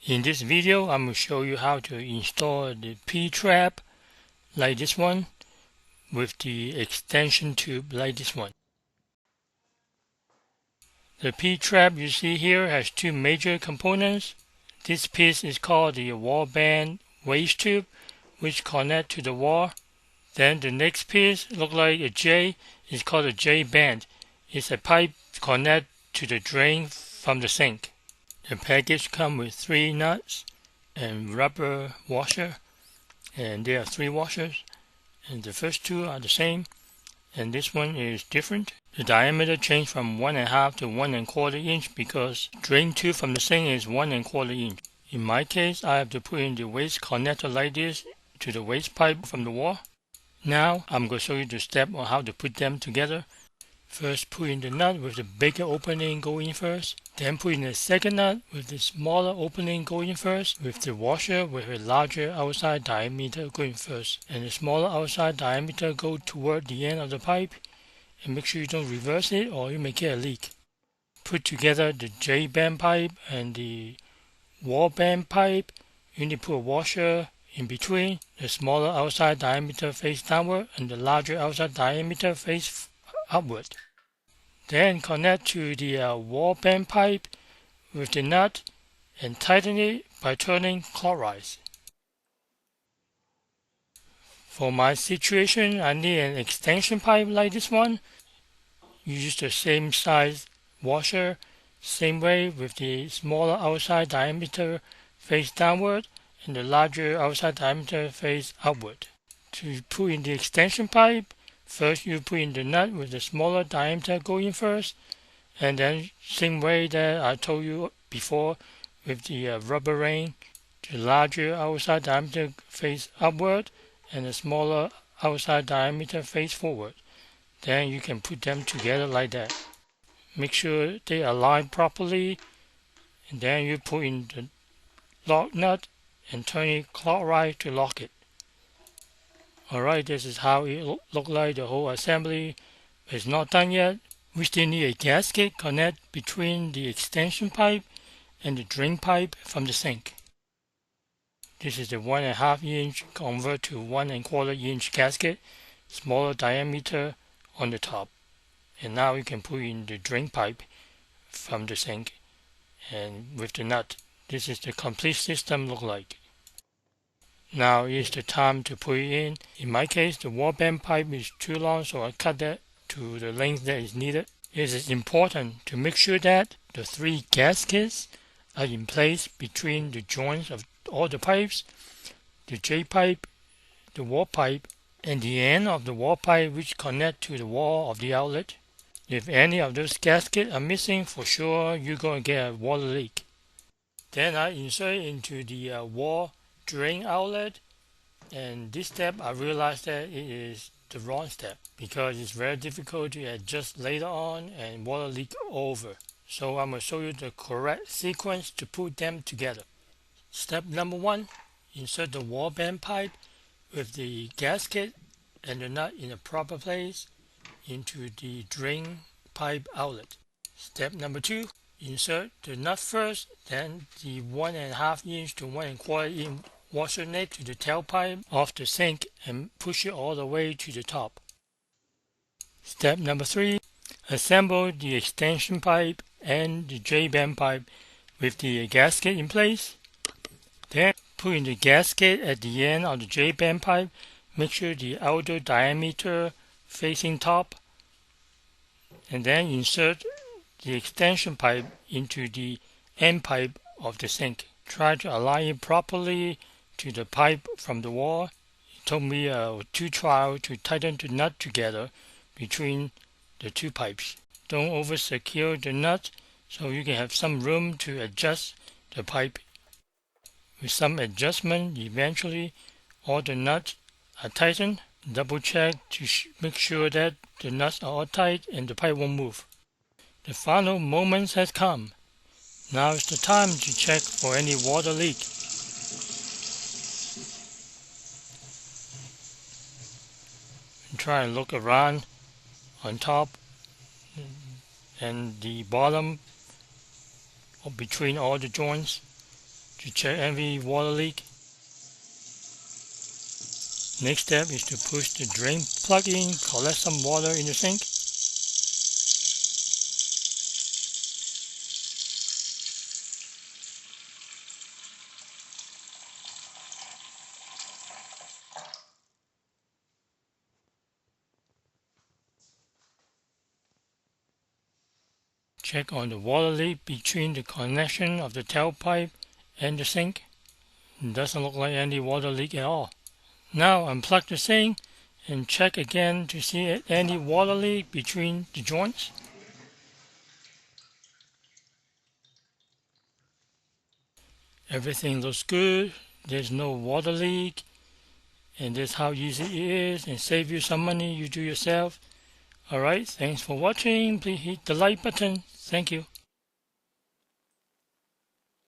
In this video, I'm going to show you how to install the P-trap like this one with the extension tube like this one. The P-trap you see here has two major components. This piece is called the wall band waste tube, which connect to the wall. Then the next piece looks like a J, is called a J band. It's a pipe connect to the drain from the sink. The package comes with 3 nuts and rubber washer, and there are 3 washers, and the first 2 are the same, and this one is different. The diameter changed from 1.5 to 1.25 inch because drain tube from the sink is 1.25 inch. In my case, I have to put in the waste connector like this to the waste pipe from the wall. Now I'm going to show you the step on how to put them together. First, put in the nut with the bigger opening going first. Then put in the second nut with the smaller opening going first, with the washer with a larger outside diameter going first, and the smaller outside diameter go toward the end of the pipe, and make sure you don't reverse it or you may get a leak. Put together the J-band pipe and the wall band pipe. You need to put a washer in between. The smaller outside diameter face downward and the larger outside diameter face upward. Then connect to the wall band pipe with the nut and tighten it by turning clockwise. For my situation, I need an extension pipe like this one. You use the same size washer, same way with the smaller outside diameter face downward and the larger outside diameter face upward. To put in the extension pipe, first you put in the nut with the smaller diameter going first, and then same way that I told you before with the rubber ring, the larger outside diameter face upward and the smaller outside diameter face forward. Then you can put them together like that. Make sure they align properly, and then you put in the lock nut and turn it clockwise to lock it. Alright, this is how it look like, the whole assembly. It's not done yet. We still need a gasket connect between the extension pipe and the drain pipe from the sink. This is the 1.5 inch convert to 1.25 inch gasket, smaller diameter on the top. And now you can put in the drain pipe from the sink and with the nut. This is the complete system look like. Now is the time to put it in. In my case, the wall band pipe is too long, so I cut that to the length that is needed. It is important to make sure that the 3 gaskets are in place between the joints of all the pipes, the J pipe, the wall pipe, and the end of the wall pipe which connect to the wall of the outlet. If any of those gaskets are missing, for sure you're going to get a water leak. Then I insert it into the wall drain outlet, and this step I realized that it is the wrong step because it's very difficult to adjust later on and water leak over. So I'm going to show you the correct sequence to put them together. Step number 1, insert the wall band pipe with the gasket and the nut in the proper place into the drain pipe outlet. Step number 2, insert the nut first, then the 1.5 inch to 1.25 inch washer nut to the tailpipe of the sink and push it all the way to the top. Step number 3, assemble the extension pipe and the J-band pipe with the gasket in place. Then put in the gasket at the end of the J-band pipe. Make sure the outer diameter facing top, and then insert the extension pipe into the end pipe of the sink. Try to align it properly to the pipe from the wall. It took me 2 trials to tighten the nut together between the 2 pipes. Don't over secure the nut, so you can have some room to adjust the pipe. With some adjustment, eventually all the nuts are tightened. Double check to make sure that the nuts are all tight and the pipe won't move. The final moment has come. Now is the time to check for any water leak. And try and look around on top and the bottom or between all the joints. to check every water leak. Next step is to push the drain plug in, collect some water in the sink. Check on the water leak between the connection of the tailpipe and the sink. It doesn't look like any water leak at all. Now unplug the sink and check again to see any water leak between the joints. Everything looks good. There's no water leak. And that's how easy it is and save you some money you do yourself. Alright, thanks for watching. Please hit the like button. Thank you.